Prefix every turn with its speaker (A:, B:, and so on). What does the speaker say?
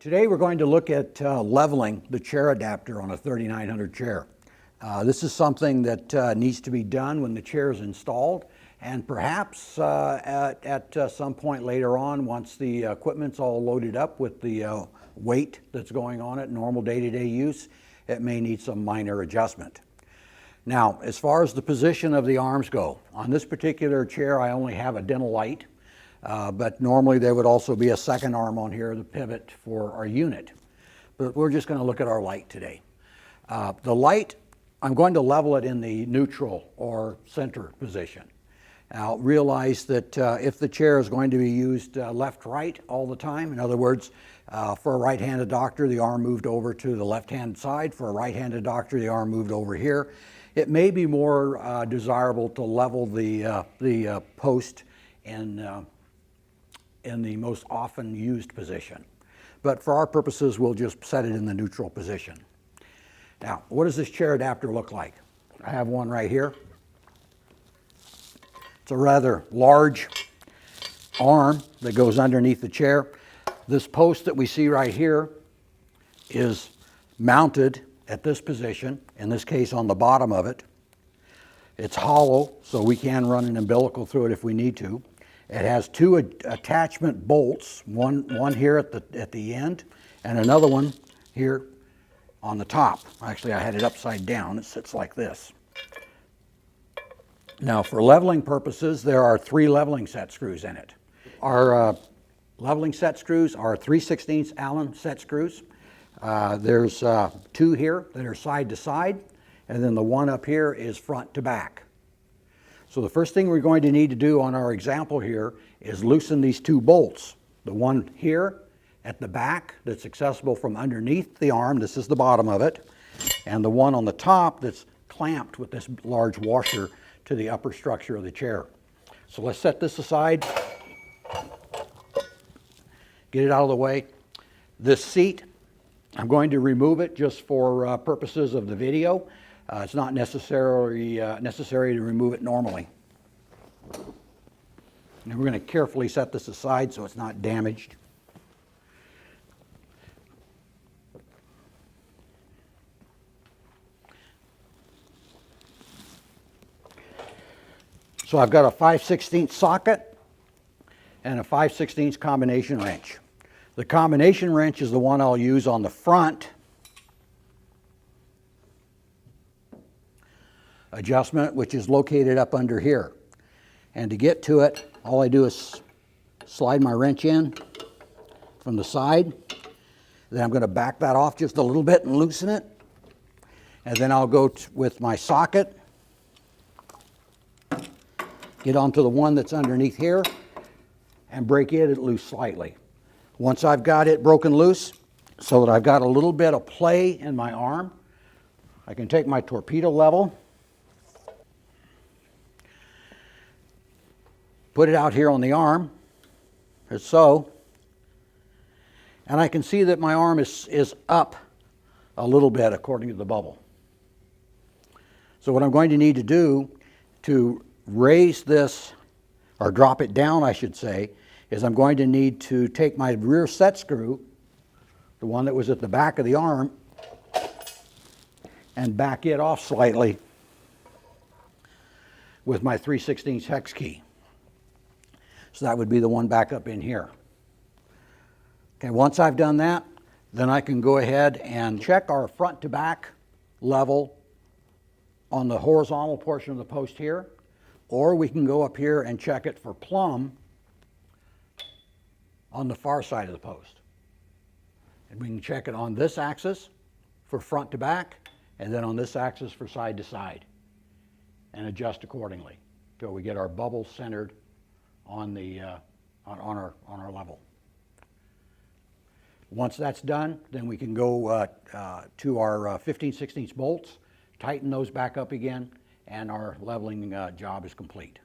A: Today we're going to look at leveling the chair adapter on a 3900 chair. This is something that needs to be done when the chair is installed, and perhaps at some point later on, once the equipment's all loaded up with the weight that's going on it, normal day-to-day use, it may need some minor adjustment. Now, as far as the position of the arms go, on this particular chair I only have a dental light. But normally there would also be a second arm on here, the pivot for our unit. But we're just going to look at our light today. The light, I'm going to level it in the neutral or center position. Now realize that if the chair is going to be used left-right all the time, in other words, for a right-handed doctor, the arm moved over to the left-hand side. For a right-handed doctor, the arm moved over here. It may be more desirable to level the post in the most often used position. But for our purposes, we'll just set it in the neutral position. Now, what does this chair adapter look like? I have one right here. It's a rather large arm that goes underneath the chair. This post that we see right here is mounted at this position, in this case on the bottom of it. It's hollow, so we can run an umbilical through it if we need to. It has two attachment bolts, one here at the end and another one here on the top. Actually, I had it upside down. It sits like this. Now, for leveling purposes, there are 3 leveling set screws in it. Our leveling set screws are 3/16 Allen set screws. There's 2 here that are side to side, and then the one up here is front to back. So the first thing we're going to need to do on our example here is loosen these 2 bolts. The one here at the back that's accessible from underneath the arm, this is the bottom of it, and the one on the top that's clamped with this large washer to the upper structure of the chair. So let's set this aside, get it out of the way. This seat, I'm going to remove it just for purposes of the video. It's not necessary to remove it normally. And we're going to carefully set this aside so it's not damaged. So I've got a 5/16 socket and a 5/16 combination wrench. The combination wrench is the one I'll use on the front adjustment, which is located up under here. And to get to it, all I do is slide my wrench in from the side. Then I'm going to back that off just a little bit and loosen it. And then I'll go with my socket, get onto the one that's underneath here, and break it loose slightly. Once I've got it broken loose, so that I've got a little bit of play in my arm, I can take my torpedo level, put it out here on the arm, as so, and I can see that my arm is up a little bit according to the bubble. So what I'm going to need to do to raise this, or drop it down I should say, is I'm going to need to take my rear set screw, the one that was at the back of the arm, and back it off slightly with my 3/16 hex key. So that would be the one back up in here. Okay, once I've done that, then I can go ahead and check our front to back level on the horizontal portion of the post here, or we can go up here and check it for plumb on the far side of the post. And we can check it on this axis for front to back, and then on this axis for side to side, and adjust accordingly until we get our bubble centered on the on our level. Once that's done, then we can go to our 15/16 bolts, tighten those back up again, and our leveling job is complete.